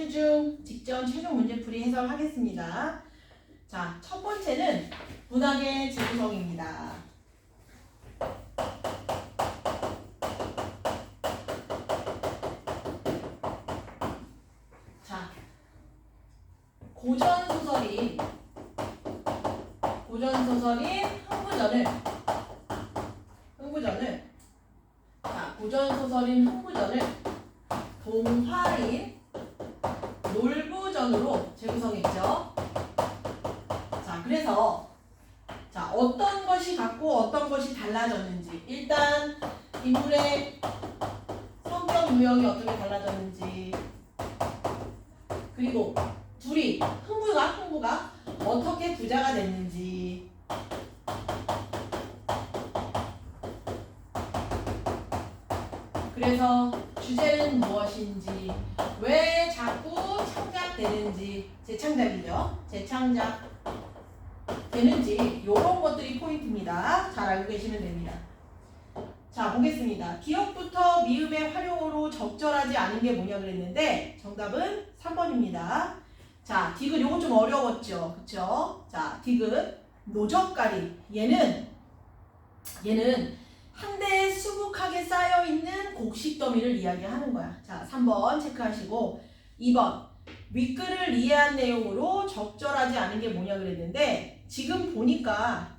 최종 직전 최종 문제풀이 해설하겠습니다. 자, 첫 번째는 문학의 재구성입니다. 자, 고전 소설인 흥부전을 동화인 놀부전으로 재구성했죠. 자, 그래서 자, 어떤 것이 같고 어떤 것이 달라졌는지, 일단 인물의 성격 유형이 어떻게 달라졌는지, 그리고 둘이 흥부가 어떻게 부자가 됐는지, 그래서 주제는 무엇인지, 왜 자꾸 창작되는지, 재창작 되는지, 이런 것들이 포인트입니다. 잘 알고 계시면 됩니다. 자, 보겠습니다. 기억부터 미음의 활용어로 적절하지 않은 게 뭐냐 그랬는데 정답은 3번입니다. 자, 디귿 요거 좀 어려웠죠, 그쵸? 자, 디귿 노적가리, 얘는 한 대에 수북하게 쌓여있는 곡식 더미를 이야기하는 거야. 자, 3번 체크하시고, 2번 윗글을 이해한 내용으로 적절하지 않은 게 뭐냐 그랬는데 지금 보니까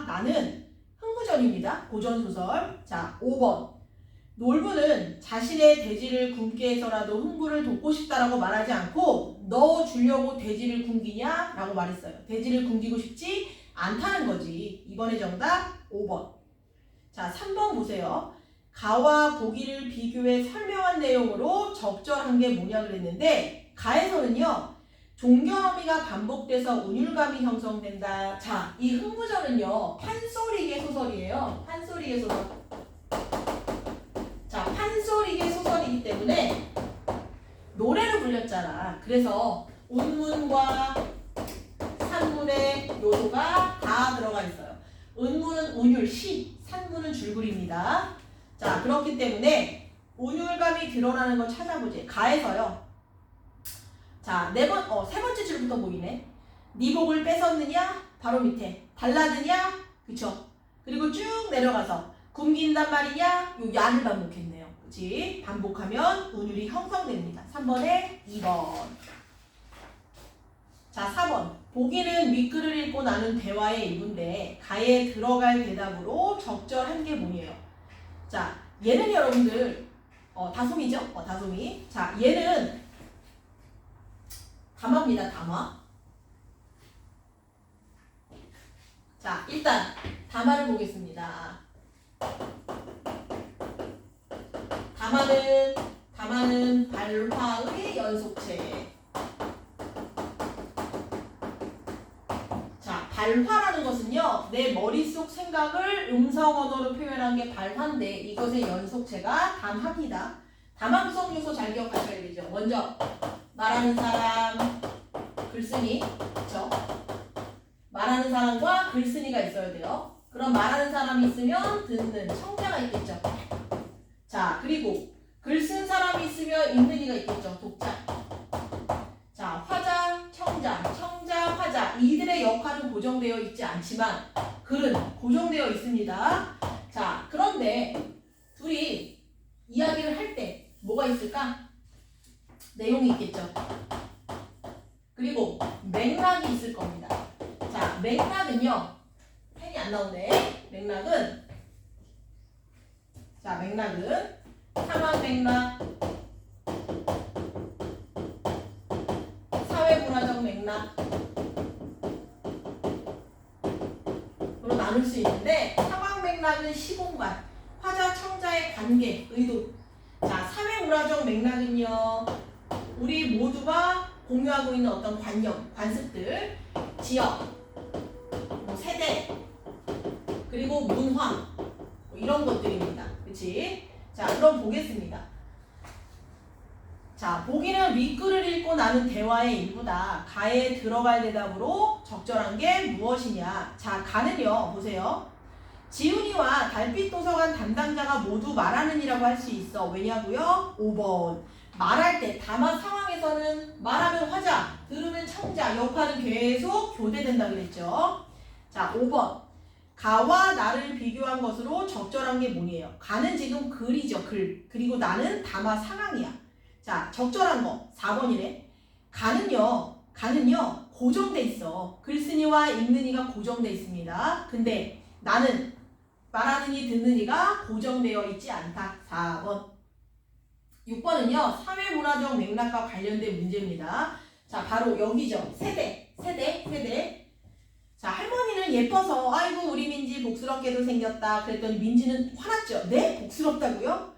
나는 흥부전입니다. 고전소설. 자, 5번 놀부는 자신의 돼지를 굶게 해서라도 흥부를 돕고 싶다라고 말하지 않고 너 주려고 돼지를 굶기냐? 라고 말했어요. 돼지를 굶기고 싶지 않다는 거지. 이번에 정답 5번. 자, 3번 보세요. 가와 보기를 비교해 설명한 내용으로 적절한 게 뭐냐 그랬는데 가에서는요, 종결어미가 반복돼서 운율감이 형성된다. 자, 이 흥부전은요, 판소리계 소설이에요. 판소리계 소설. 자, 판소리계 소설이기 때문에 노래로 불렸잖아. 그래서 운문과 산문의 요소가 다 들어가 있어요. 운문은 운율, 시, 산문은 줄글입니다. 자, 그렇기 때문에 운율감이 드러나는 걸 찾아보지. 가에서요. 자, 세 번째 줄부터 보이네. 네 복을 뺏었느냐? 바로 밑에. 달라드냐? 그쵸? 그리고 쭉 내려가서 굶긴단 말이냐? 요 야를 반복했네요. 그치? 반복하면 운율이 형성됩니다. 3번에 2번. 자, 4번. 보기는 윗글을 읽고 나눈 대화의 일부인데 가에 들어갈 대답으로 적절한 게 뭐예요? 자, 얘는 여러분들 다솜이죠? 다솜이. 자, 얘는 담화입니다. 담화. 자, 일단 담화를 보겠습니다. 담화는 발화의 연속체. 자, 발화라는 것은요, 내 머릿속 생각을 음성 언어로 표현한 게 발화인데 이것의 연속체가 담화입니다. 담화 구성 요소 잘 기억하셔야 되죠. 먼저 말하는 사람, 글쓴이, 그쵸? 말하는 사람과 글쓴이가 있어야 돼요. 그럼 말하는 사람이 있으면 듣는 청자가 있겠죠. 자, 그리고 글 쓴 사람이 있으면 읽는 이가 있겠죠. 독자. 자, 화자, 청자, 화자 이들의 역할은 고정되어 있지 않지만 글은 고정되어 있습니다. 자, 그런데 둘이 이야기를 할 때 뭐가 있을까? 내용이 있겠죠. 그리고 맥락이 있을 겁니다. 자, 맥락은요. 펜이 안 나오네. 맥락은 상황 맥락, 사회문화적 맥락으로 나눌 수 있는데 상황 맥락은 시공간, 화자, 청자의 관계, 의도. 자, 사회문화적 맥락은요, 우리 모두가 공유하고 있는 어떤 관념, 관습들, 지역, 세대, 그리고 문화, 이런 것들입니다. 그치? 자, 그럼 보겠습니다. 자, 보기는 윗글을 읽고 나눈 대화의 일부다. 가에 들어갈 대답으로 적절한 게 무엇이냐? 자, 가는요, 보세요. 지훈이와 달빛 도서관 담당자가 모두 말하는 이라고 할 수 있어. 왜냐고요? 5번. 말할 때 담화 상황에서는 말하면 화자, 들으면 청자, 역할은 계속 교대된다 그랬죠. 자, 5번. 가와 나를 비교한 것으로 적절한 게 뭐니에요? 가는 지금 글이죠, 글. 그리고 나는 담화 상황이야. 자, 적절한 거 4번이래. 가는요 고정돼 있어. 글쓰니와 읽는이가 고정돼 있습니다. 근데 나는 말하는 이 듣는 이가 고정되어 있지 않다. 4번. 6번은요 사회문화적 맥락과 관련된 문제입니다. 자, 바로 여기죠. 세대. 자, 할머니는 예뻐서 아이고 우리 민지 복스럽게도 생겼다 그랬더니 민지는 화났죠. 네? 복스럽다고요?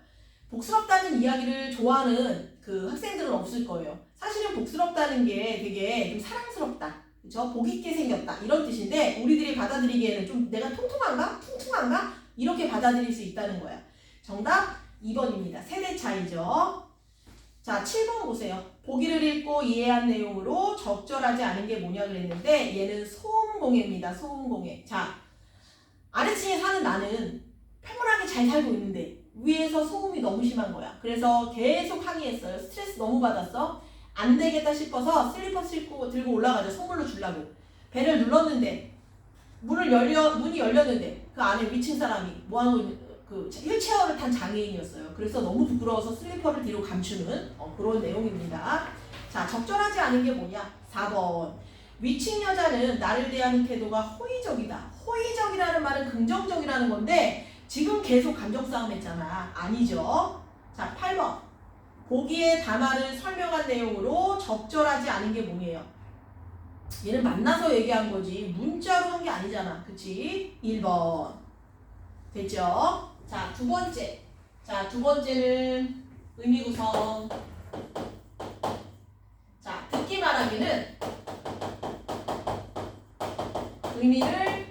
복스럽다는 이야기를 좋아하는 그 학생들은 없을 거예요. 사실은 복스럽다는 게 되게 좀 사랑스럽다, 그쵸? 복 있게 생겼다 이런 뜻인데 우리들이 받아들이기에는 좀 내가 통통한가? 퉁퉁한가? 이렇게 받아들일 수 있다는 거야. 정답 2번입니다. 세대 차이죠. 자, 7번 보세요. 보기를 읽고 이해한 내용으로 적절하지 않은 게 뭐냐 그랬는데 얘는 소음공해입니다. 소음공해. 자, 아래층에 사는 나는 평온하게 잘 살고 있는데 위에서 소음이 너무 심한 거야. 그래서 계속 항의했어요. 스트레스 너무 받았어. 안 되겠다 싶어서 슬리퍼 신고 들고 올라가죠. 선물로 주려고. 배를 눌렀는데 문이 열렸는데 그 안에 위층 사람이 뭐하고 있는 그 휠체어를 탄 장애인이었어요. 그래서 너무 부끄러워서 슬리퍼를 뒤로 감추는 그런 내용입니다. 자, 적절하지 않은 게 뭐냐? 4번. 위층 여자는 나를 대하는 태도가 호의적이다. 호의적이라는 말은 긍정적이라는 건데 지금 계속 감정 싸움 했잖아. 아니죠. 자, 8번. 보기의 담화를 설명한 내용으로 적절하지 않은 게 뭐예요? 얘는 만나서 얘기한 거지 문자로 한 게 아니잖아. 그치? 1번. 됐죠? 자, 두 번째. 자, 두 번째는 의미 구성. 자, 듣기 말하기는 의미를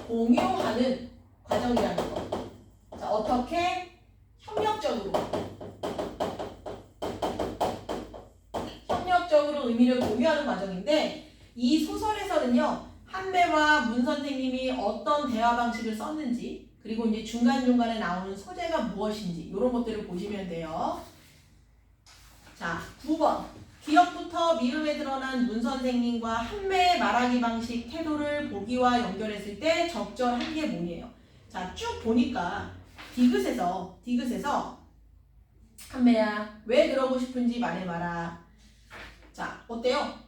공유하는 과정이라는 거. 자, 어떻게? 협력적으로 의미를 공유하는 과정인데 이 소설에서는요 한매와 문 선생님이 어떤 대화 방식을 썼는지 그리고 이제 중간중간에 나오는 소재가 무엇인지 이런 것들을 보시면 돼요. 자, 9번. 기억부터 미음에 드러난 문 선생님과 한매의 말하기 방식, 태도를 보기와 연결했을 때 적절한 게 뭐예요? 자, 쭉 보니까 디귿에서 한매야 왜 그러고 싶은지 말해봐라. 자, 어때요?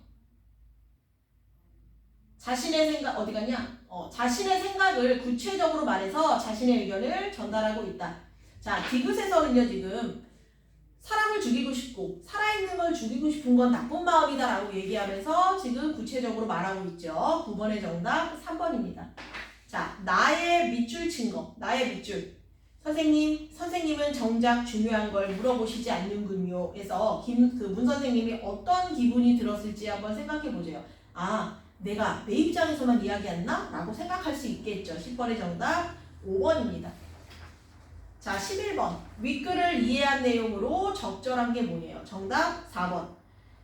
자신의 생각 어디 갔냐? 자신의 생각을 구체적으로 말해서 자신의 의견을 전달하고 있다. 자, 디귿에서는요 지금 사람을 죽이고 싶고 살아있는 걸 죽이고 싶은 건 나쁜 마음이다 라고 얘기하면서 지금 구체적으로 말하고 있죠. 9번의 정답 3번입니다. 자, 나의 밑줄 친 거. 나의 밑줄. 선생님은 정작 중요한 걸 물어보시지 않는군요. 에서 문 선생님이 어떤 기분이 들었을지 한번 생각해 보세요. 아, 내가 내 입장에서만 이야기했나? 라고 생각할 수 있겠죠. 10번의 정답 5번입니다. 자, 11번. 윗글을 이해한 내용으로 적절한 게 뭐예요? 정답 4번.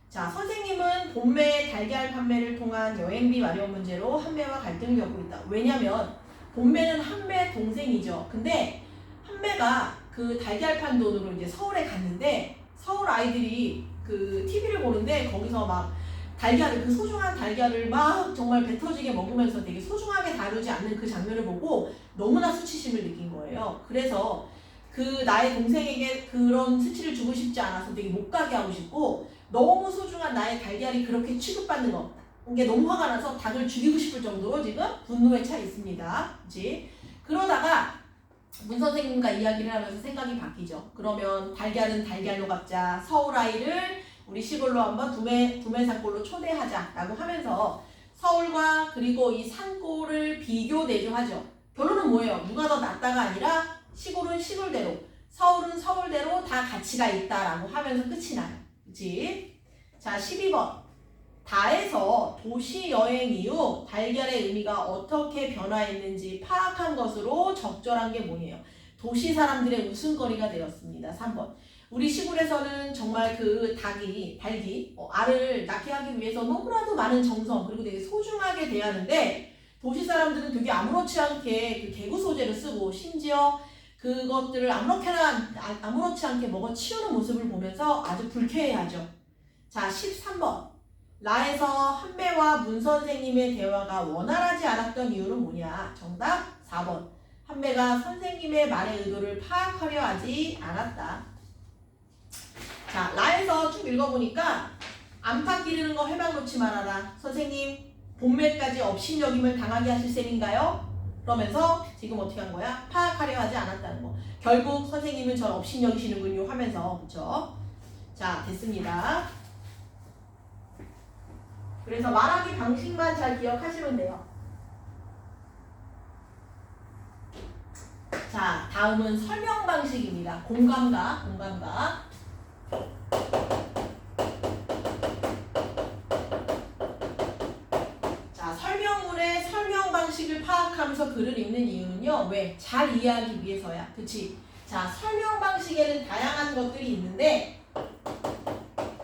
자, 선생님은 본매의 달걀 판매를 통한 여행비 마련 문제로 한매와 갈등을 겪고 있다. 왜냐면 본매는 한매 동생이죠. 근데 한매가 그 달걀 판 돈으로 이제 서울에 갔는데 서울 아이들이 그 TV를 보는데 거기서 막 달걀을 그 소중한 달걀을 막 정말 배 터지게 먹으면서 되게 소중하게 다루지 않는 그 장면을 보고 너무나 수치심을 느낀 거예요. 그래서 그 나의 동생에게 그런 수치를 주고 싶지 않아서 되게 못 가게 하고 싶고 너무 소중한 나의 달걀이 그렇게 취급받는 거 이게 너무 화가 나서 닭을 죽이고 싶을 정도로 지금 분노에 차 있습니다. 그치? 그러다가 문 선생님과 이야기를 하면서 생각이 바뀌죠. 그러면 달걀은 달걀로 갖자. 서울 아이를 우리 시골로 한번 두메산골로 초대하자라고 하면서 서울과 그리고 이 산골을 비교 대조하죠. 결론은 뭐예요? 누가 더 낫다가 아니라 시골은 시골대로, 서울은 서울대로 다 가치가 있다라고 하면서 끝이 나요. 그치? 자, 12번. 다에서 도시 여행 이후 달걀의 의미가 어떻게 변화했는지 파악한 것으로 적절한 게 뭐예요? 도시 사람들의 웃음거리가 되었습니다. 3번. 우리 시골에서는 정말 그 닭이 알을 낳게 하기 위해서 너무나도 많은 정성 그리고 되게 소중하게 대하는데 도시 사람들은 되게 아무렇지 않게 그 개구 소재를 쓰고 심지어 그것들을 아무렇지 않게 먹어 치우는 모습을 보면서 아주 불쾌해하죠. 자, 13번. 라에서 한배와 문 선생님의 대화가 원활하지 않았던 이유는 뭐냐? 정답 4번. 한배가 선생님의 말의 의도를 파악하려 하지 않았다. 자, 라에서 쭉 읽어보니까 암탉 기르는 거 회방 놓지 말아라. 선생님, 본매까지 업신여김을 당하게 하실 셈인가요? 그러면서 지금 어떻게 한 거야? 파악하려 하지 않았다는 거. 결국 선생님은 절 업신여기시는군요 하면서, 그쵸? 자, 됐습니다. 그래서 말하기 방식만 잘 기억하시면 돼요. 자, 다음은 설명 방식입니다. 공감각. 자, 설명문의 설명 방식을 파악하면서 글을 읽는 이유는요. 왜? 잘 이해하기 위해서야. 그치? 자, 설명 방식에는 다양한 것들이 있는데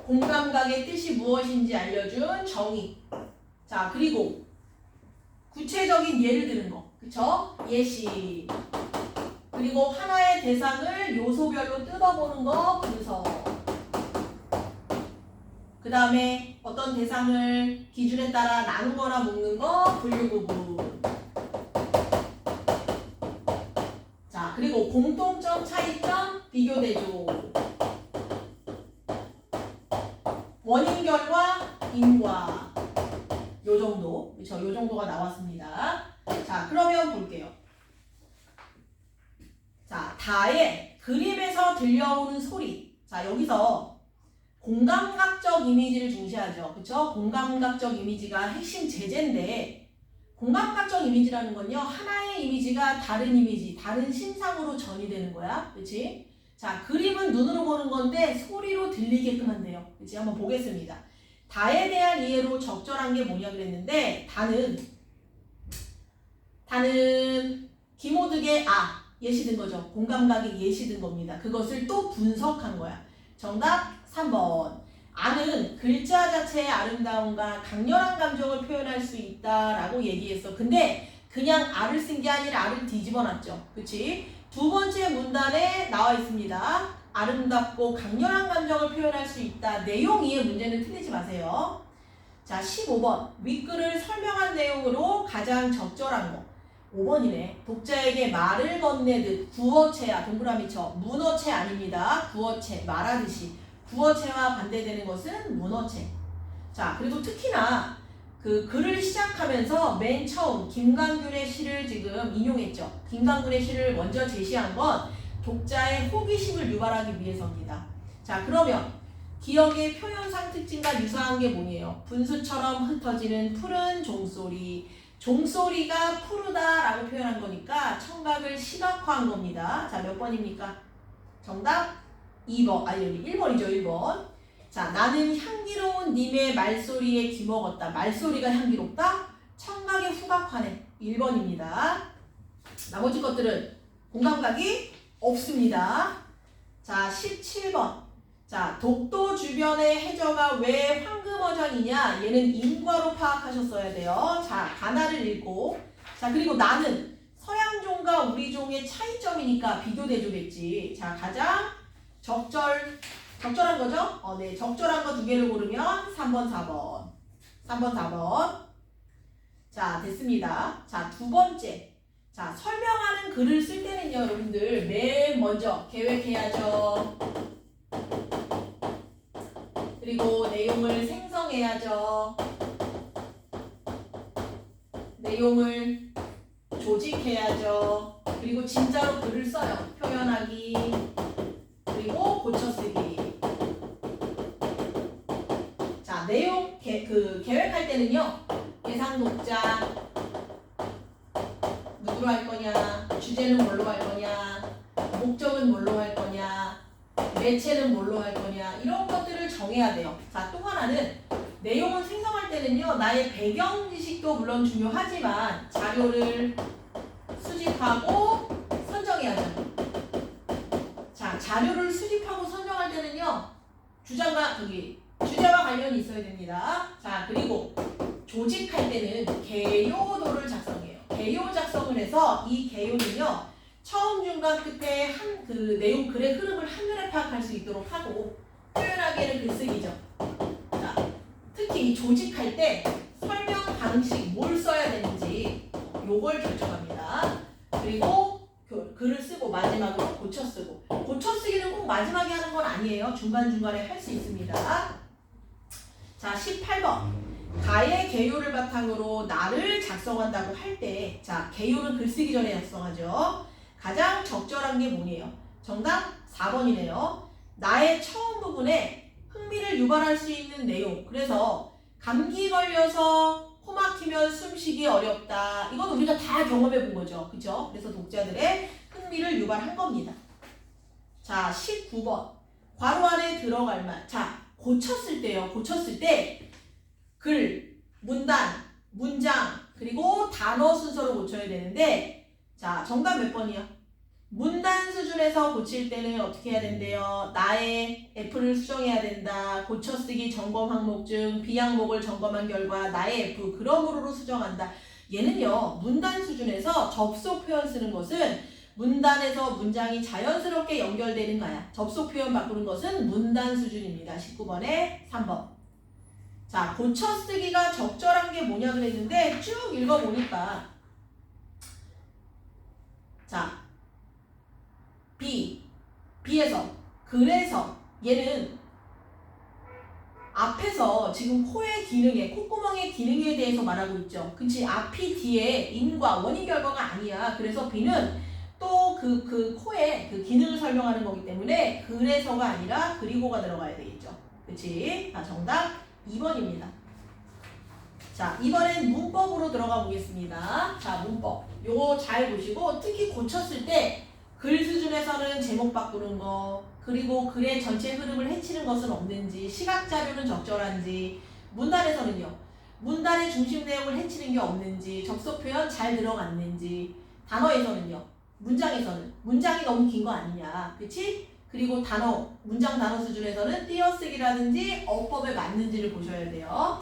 공감각의 뜻이 무엇인지 알려준 정의. 자, 그리고 구체적인 예를 드는 거. 그쵸? 예시. 그리고 하나의 대상을 요소별로 뜯어보는 거 분석. 그 다음에 어떤 대상을 기준에 따라 나누거나 묶는 거 분류구분. 자, 그리고 공통점, 차이점, 비교대조. 원인, 결과, 인과. 요 정도. 그쵸? 요 정도가 나왔습니다. 자, 그러면 볼게요. 자, 다의 그림에서 들려오는 소리. 자, 여기서 공감각적 이미지를 중시하죠. 그쵸? 공감각적 이미지가 핵심 제재인데, 공감각적 이미지라는 건요, 하나의 이미지가 다른 이미지, 다른 신상으로 전이되는 거야. 그치? 자, 그림은 눈으로 보는 건데 소리로 들리게끔 한대요. 그치? 한번 보겠습니다. 다에 대한 이해로 적절한 게 뭐냐 그랬는데, 다는 기모득의 예시든 거죠. 공감각이 예시든 겁니다. 그것을 또 분석한 거야. 정답 3번. 아는 글자 자체의 아름다움과 강렬한 감정을 표현할 수 있다라고 얘기했어. 근데 그냥 아를 쓴 게 아니라 아를 뒤집어 놨죠. 그치? 두 번째 문단에 나와 있습니다. 아름답고 강렬한 감정을 표현할 수 있다. 내용 이해 문제는 틀리지 마세요. 자, 15번. 윗글을 설명한 내용으로 가장 적절한 거. 5번이네. 독자에게 말을 건네듯 구어체야. 동그라미 쳐. 문어체 아닙니다. 구어체. 말하듯이. 구어체와 반대되는 것은 문어체. 자, 그리고 특히나 그 글을 시작하면서 맨 처음 김강균의 시를 지금 인용했죠. 김강균의 시를 먼저 제시한 건 독자의 호기심을 유발하기 위해서입니다. 자, 그러면 기억의 표현상 특징과 유사한 게 뭐예요? 분수처럼 흩어지는 푸른 종소리. 종소리가 푸르다라고 표현한 거니까 청각을 시각화한 겁니다. 자, 몇 번입니까? 정답 2번. 여기 1번이죠. 1번. 자, 나는 향기로운 님의 말소리에 기먹었다. 말소리가 향기롭다? 청각의 후각화네. 1번입니다. 나머지 것들은 공감각이 없습니다. 자, 17번. 자, 독도 주변의 해저가 왜 황금어장이냐? 얘는 인과로 파악하셨어야 돼요. 자, 가나를 읽고. 자, 그리고 나는 서양종과 우리 종의 차이점이니까 비교대조겠지. 자, 가장 적절한 거죠? 네, 적절한 거 두 개를 고르면 3번, 4번. 3번, 4번. 자, 됐습니다. 자, 두 번째. 자, 설명하는 글을 쓸 때는요, 여러분들 맨 먼저 계획해야죠. 그리고 내용을 생성해야죠. 내용을 조직해야죠. 그리고 진짜로 글을 써요. 표현하기. 그리고 고쳐쓰기. 자, 내용 계획할 때는요. 예상 독자 누구로 할 거냐, 주제는 뭘로 할 거냐, 목적은 뭘로 할 거냐, 매체는 뭘로 할 거냐, 이런 것들을 정해야 돼요. 자, 또 하나는 내용을 생성할 때는요. 나의 배경 지식도 물론 중요하지만 자료를 수집하고 선정해야죠. 자, 자료를 수집하고 선정할 때는요. 주제와 관련이 있어야 됩니다. 자, 그리고 조직할 때는 개요도를 작성해요. 개요 작성을 해서 이 개요는요. 처음, 중간, 끝에 그 내용 글의 흐름을 한눈에 파악할 수 있도록 하고 표현하기에는 글쓰기죠. 자, 특히 이 조직할 때 설명 방식 뭘 써야 되는지 요걸 결정합니다. 그리고 글을 쓰고 마지막으로 고쳐 쓰고. 고쳐 쓰기는 꼭 마지막에 하는 건 아니에요. 중간중간에 할 수 있습니다. 자, 18번. 가의 개요를 바탕으로 나를 작성한다고 할 때, 자, 개요는 글쓰기 전에 작성하죠. 가장 적절한 게 뭐예요? 정답 4번이네요. 나의 처음 부분에 흥미를 유발할 수 있는 내용. 그래서 감기 걸려서 코 막히면 숨쉬기 어렵다. 이건 우리가 다 경험해 본 거죠. 그죠? 그래서 독자들의 흥미를 유발한 겁니다. 자, 19번. 괄호 안에 들어갈 말. 자, 고쳤을 때요. 고쳤을 때 글, 문단, 문장, 그리고 단어 순서로 고쳐야 되는데, 자, 정답 몇 번이요? 문단 수준에서 고칠 때는 어떻게 해야 된대요? 나의 F를 수정해야 된다. 고쳐쓰기 점검 항목 중 B항목을 점검한 결과 나의 F 그러므로로 수정한다. 얘는요, 문단 수준에서 접속 표현 쓰는 것은 문단에서 문장이 자연스럽게 연결되는 거야. 접속 표현 바꾸는 것은 문단 수준입니다. 19번에 3번. 자, 고쳐쓰기가 적절한 게 뭐냐 그랬는데 쭉 읽어보니까, 자, B에서 그래서 얘는 앞에서 지금 코의 기능에, 콧구멍의 기능에 대해서 말하고 있죠. 그치? 앞이 뒤에 인과 원인 결과가 아니야. 그래서 B는 또 그 코의 그 기능을 설명하는 거기 때문에 그래서가 아니라 그리고가 들어가야 되겠죠. 그치? 자, 정답 2번입니다. 자, 이번엔 문법으로 들어가 보겠습니다. 자, 문법. 요거 잘 보시고, 특히 고쳤을 때 글 수준에서는 제목 바꾸는 거, 그리고 글의 전체 흐름을 해치는 것은 없는지, 시각 자료는 적절한지, 문단에서는요, 문단의 중심 내용을 해치는 게 없는지, 접속 표현 잘 들어갔는지, 단어에서는요, 문장에서는 문장이 너무 긴 거 아니냐, 그치? 그리고 단어, 문장 단어 수준에서는 띄어쓰기라든지 어법에 맞는지를 보셔야 돼요.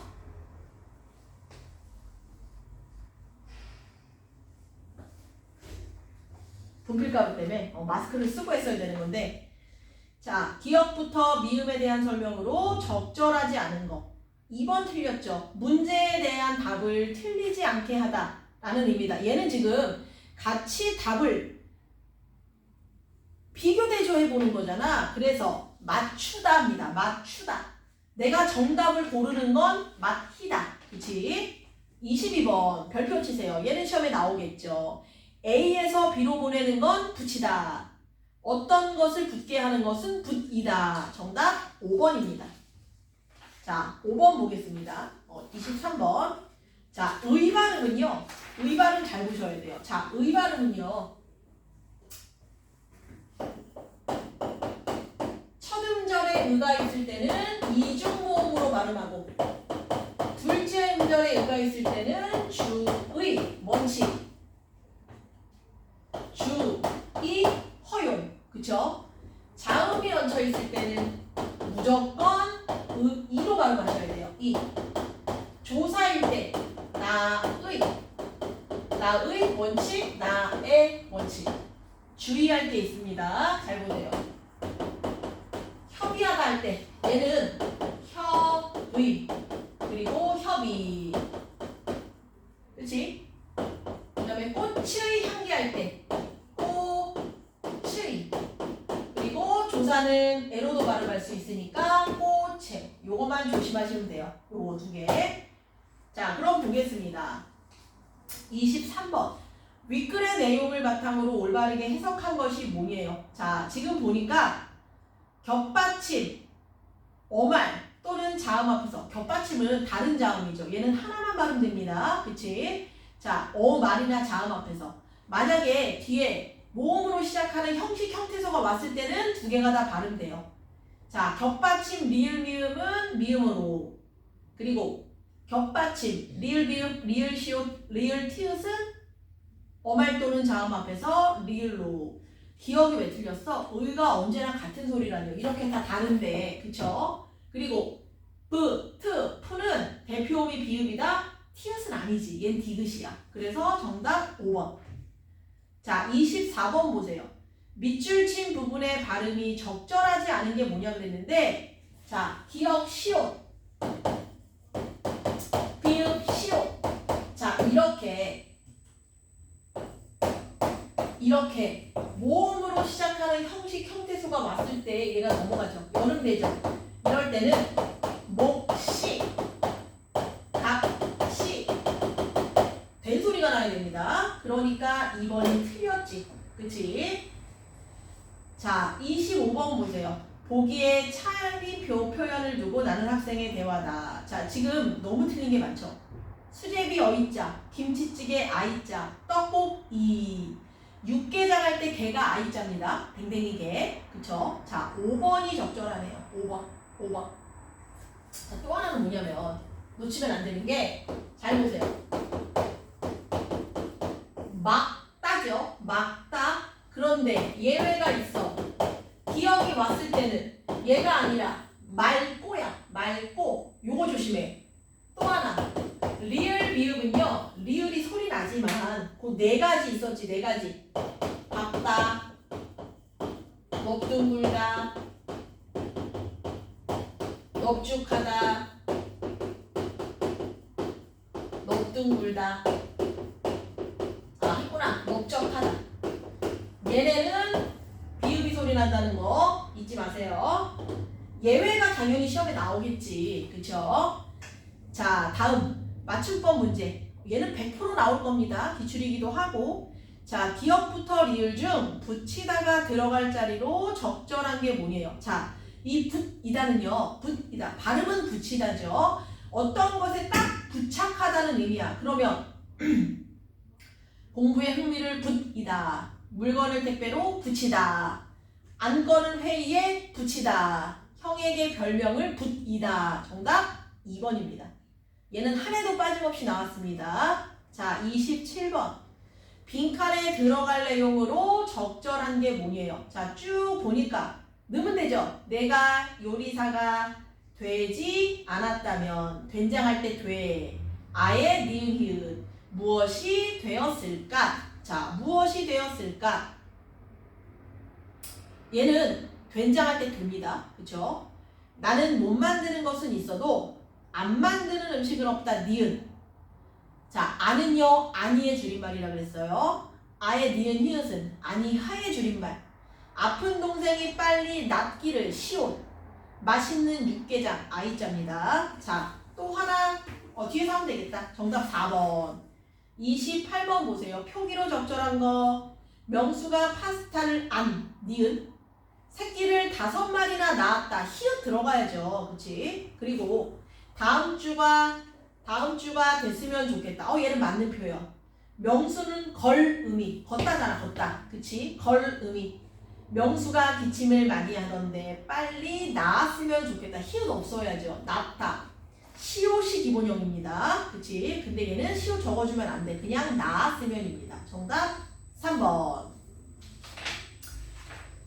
분필가루 때문에 마스크를 쓰고 했어야 되는 건데, 자, 기억부터 미음에 대한 설명으로 적절하지 않은 거. 2번 틀렸죠. 문제에 대한 답을 틀리지 않게 하다 라는 의미다. 얘는 지금 같이 답을 비교 대조해 보는 거잖아. 그래서 맞추다 합니다. 맞추다. 내가 정답을 고르는 건 맞히다. 그치? 22번 별표 치세요. 얘는 시험에 나오겠죠. A에서 B로 보내는 건 붙이다. 어떤 것을 붙게 하는 것은 붙이다. 정답 5번입니다. 자, 5번 보겠습니다. 23번. 자, 의 발음은요. 의 발음 잘 보셔야 돼요. 자, 의 발음은요. 첫 음절에 의가 있을 때는 이중모음으로 발음하고, 둘째 음절에 의가 있을 때는 주의, 원칙. 이 허용, 그쵸? 자음이 얹혀 있을 때는 무조건 이로 발음하셔야 돼요. 이. 조사일 때 나의 원칙, 나의 원칙. 주의할 게 있습니다. 잘 보세요. 협의하다 할 때 얘는 협의, 그리고 협의, 그렇지? 그 다음에 꽃의 향기 할 때 조사는 에로도 발음할 수 있으니까 꽃에, 요것만 조심하시면 돼요. 요거 2개. 자, 그럼 보겠습니다. 23번. 윗글의 내용을 바탕으로 올바르게 해석한 것이 뭐예요? 자, 지금 보니까 겹받침, 어말 또는 자음 앞에서, 겹받침은 다른 자음이죠. 얘는 하나만 발음됩니다. 그치? 자, 어말이나 자음 앞에서 만약에 뒤에 모음으로 시작하는 형식 형태소가 왔을 때는 2개가 다 발음돼요. 자, 겹받침 리을 미음은 미음으로, 그리고 겹받침 리을 비읍 리을 시옷 리을 티읕은 어말 또는 자음 앞에서 리을로. 기억이 왜 틀렸어? 의가 언제나 같은 소리라뇨. 이렇게 다 다른데, 그쵸? 그리고 푸는 대표음이 비읍이다. 티읕은 아니지. 얜 디귿이야. 그래서 정답 5번. 자, 24번 보세요. 밑줄 친 부분의 발음이 적절하지 않은 게 뭐냐 그랬는데, 자, 기역 시옷, 비읍 시옷. 자, 이렇게 모음으로 시작하는 형식 형태수가 왔을 때 얘가 넘어가죠. 여름되죠. 이럴 때는 목시, 각시 된 소리가 나야 됩니다. 그러니까 2번이 틀렸지. 그치? 자, 25번 보세요. 보기에 차림표 표현을 두고 나눈 학생의 대화다. 자, 지금 너무 틀린 게 많죠. 수제비 어이자, 김치찌개 아이자, 떡볶이, 육개장 할 때 개가 아이자입니다. 댕댕이 개. 그쵸? 자, 5번이 적절하네요. 5번. 자, 또 하나는 뭐냐면 놓치면 안 되는 게, 잘 보세요. 막다죠. 막다. 그런데 예외가 있어. 기억이 왔을 때는 얘가 아니라 말꼬야. 말꼬. 요거 조심해. 또 하나. 리을 비읍은요. 리을이 소리 나지만 그 네 가지 있었지. 네 가지. 박다, 먹둥굴다, 넙죽하다, 넙둥굴다. 아, 했구나. 넓적하다. 얘네는 비읍이 소리 난다는 거 잊지 마세요. 예외가 당연히 시험에 나오겠지. 그쵸? 자, 다음 맞춤법 문제. 얘는 100% 나올 겁니다. 기출이기도 하고. 자, 기역부터 리을 중 붙이다가 들어갈 자리로 적절한 게 뭐예요? 자, 이 붙이다는요. 붙이다. 발음은 붙이다죠. 어떤 것에 딱 부착하다는 의미야. 그러면 공부에 흥미를 붙이다. 물건을 택배로 붙이다. 안건을 회의에 붙이다. 형에게 별명을 붙이다. 정답 2번입니다. 얘는 한 해도 빠짐없이 나왔습니다. 자, 27번. 빈칸에 들어갈 내용으로 적절한 게 뭐예요? 자, 쭉 보니까 넣으면 되죠? 내가 요리사가 되지 않았다면, 된장할 때 돼. 아예 니은 히읗. 무엇이 되었을까? 자, 무엇이 되었을까? 얘는 된장할 때 됩니다. 그쵸? 나는 못 만드는 것은 있어도 안 만드는 음식은 없다. 니은. 자, 아는요. 아니의 줄임말이라 그랬어요. 아의 니은 히읗은 아니하의 줄임말. 아픈 동생이 빨리 낫기를 시옷. 맛있는 육개장 아이자입니다. 자, 또 하나 뒤에서 하면 되겠다. 정답 4번. 28번 보세요. 표기로 적절한 거. 명수가 파스타를 안, 니은. 새끼를 5마리나 낳았다. 히읗 들어가야죠. 그치? 그리고 다음 주가 됐으면 좋겠다. 얘는 맞는 표현. 명수는 걸 의미. 걷다잖아, 걷다. 그치? 걸 의미. 명수가 기침을 많이 하던데 빨리 나았으면 좋겠다. 히읗 없어야죠. 낫다. 시옷이 기본형입니다. 그치? 근데 얘는 시옷 적어주면 안 돼. 그냥 나았으면입니다. 정답 3번.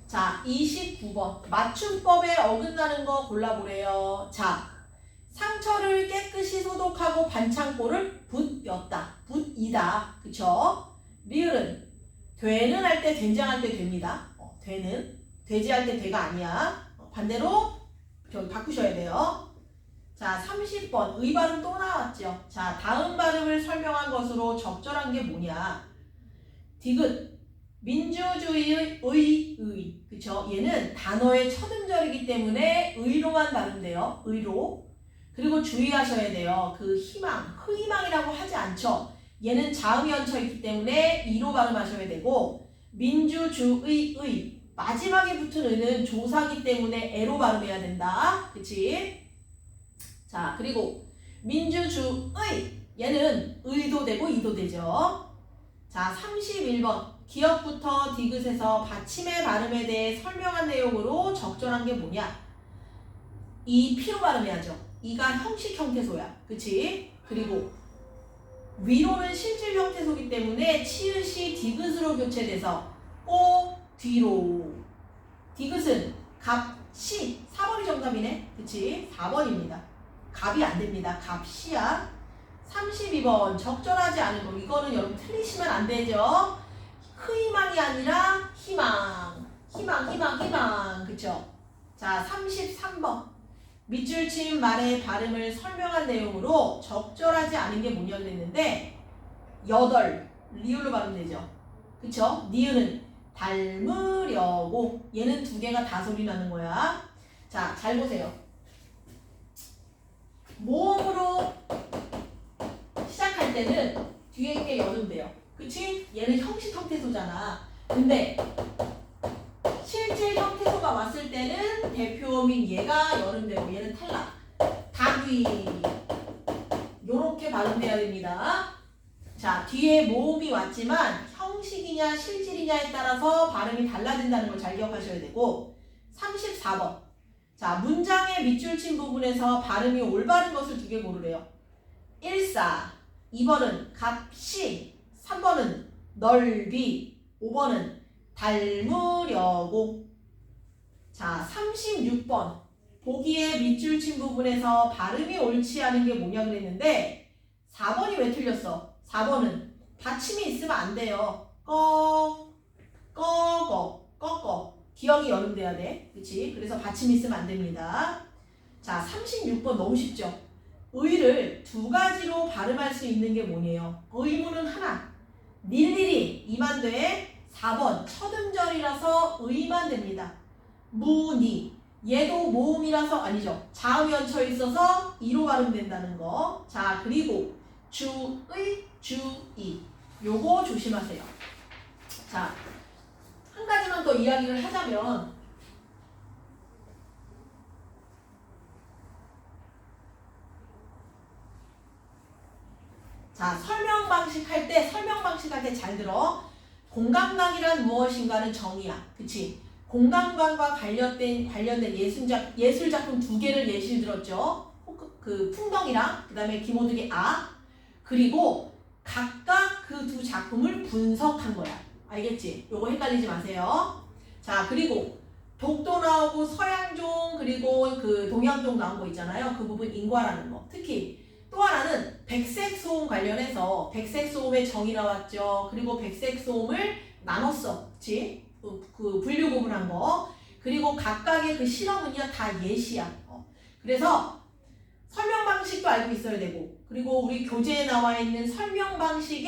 자, 29번. 맞춤법에 어긋나는 거 골라보래요. 자, 상처를 깨끗이 소독하고 반창고를 붓였다. 붓이다. 그쵸? 리을은 되는 할 때 된장할 때 됩니다. 되는. 돼지 할 때 되가 아니야. 반대로 저기 바꾸셔야 돼요. 자, 30번. 의 발음 또 나왔죠. 자, 다음 발음을 설명한 것으로 적절한 게 뭐냐. 디귿. 민주주의의 의. 그쵸? 얘는 단어의 첫 음절이기 때문에 의로만 발음돼요. 의로. 그리고 주의하셔야 돼요. 그 희망, 희망이라고 하지 않죠. 얘는 자음이 얹혀 있기 때문에 이로 발음하셔야 되고, 민주주의의 마지막에 붙은 의는 조사기 때문에 애로 발음해야 된다. 그치? 자, 그리고 민주주의 얘는 의도 되고 이도 되죠. 자, 31번. 기역부터 디귿에서 받침의 발음에 대해 설명한 내용으로 적절한 게 뭐냐? 이 피로 발음해야죠. 이가 형식 형태소야. 그치? 그리고 위로는 실질 형태소기 때문에 치읓이 디귿으로 교체돼서 꼬 뒤로. 디귿은 갑시. 4번이 정답이네. 그치? 4번입니다. 갑이 안 됩니다. 갑시야. 32번 적절하지 않은 거. 이거는 여러분 틀리시면 안 되죠. 희망이 아니라 희망. 희망. 그쵸? 자, 33번. 밑줄친 말의 발음을 설명한 내용으로 적절하지 않은 게 뭐냐 그랬는데 리을로 발음되죠. 그쵸? 니은은 닮으려고. 얘는 두 개가 다 소리 나는 거야. 자, 잘 보세요. 모음으로 시작할 때는 뒤에 있는 게 여름돼요. 그치? 얘는 형식 형태소잖아. 근데 실질 형태소가 왔을 때는 대표어민 얘가 여름되고 얘는 탈락. 닭위. 요렇게 발음돼야 됩니다. 자, 뒤에 모음이 왔지만 형식이냐 실질이냐에 따라서 발음이 달라진다는 걸 잘 기억하셔야 되고 34번. 자, 문장의 밑줄 친 부분에서 발음이 올바른 것을 두 개 고르래요. 1사, 2번은 값이, 3번은 넓이, 5번은 닮으려고. 자, 36번. 보기에 밑줄 친 부분에서 발음이 옳지 않은 게 뭐냐 그랬는데 4번이 왜 틀렸어? 4번은 받침이 있으면 안 돼요. 꺼거. 기억이 여름돼야 돼. 그치? 그래서 받침이 있으면 안 됩니다. 자, 36번 너무 쉽죠? 의를 두 가지로 발음할 수 있는 게 뭐냐요? 의문은 하나. 일일이 이만 돼. 4번 첫 음절이라서 의만 됩니다. 무니. 얘도 모음이라서 아니죠. 자음이 얹혀 있어서 이로 발음된다는 거. 자, 그리고 주의, 주의. 요거 조심하세요. 자, 한 가지만 더 이야기를 하자면 자, 설명 방식 할 때 잘 들어. 공감각이란 무엇인가는 정의야. 그치? 공감각과 관련된 예술 작품 두 개를 예시를 들었죠. 그 풍덩이랑 그 다음에 김호득의 그리고 각각 그 두 작품을 분석한 거야. 알겠지? 요거 헷갈리지 마세요. 자, 그리고 독도 나오고 서양종 그리고 그 동양종 나온 거 있잖아요. 그 부분 인과라는 거. 특히 또 하나는 백색소음 관련해서 백색소음의 정의 나왔죠. 그리고 백색소음을 나눴어. 그치? 그 분류 구분한 거. 그리고 각각의 그 실험은요 다 예시야. 그래서 설명 방식도 알고 있어야 되고 그리고 우리 교재에 나와 있는 설명 방식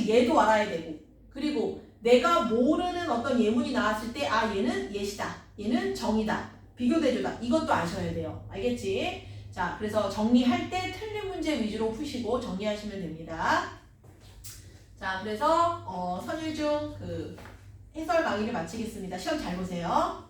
얘도 알아야 되고 그리고 내가 모르는 어떤 예문이 나왔을 때 얘는 예시다. 얘는 정의다. 비교대조다. 이것도 아셔야 돼요. 알겠지? 자, 그래서 정리할 때 틀린 문제 위주로 푸시고 정리하시면 됩니다. 자, 그래서 선율중 그 해설 강의를 마치겠습니다. 시험 잘 보세요.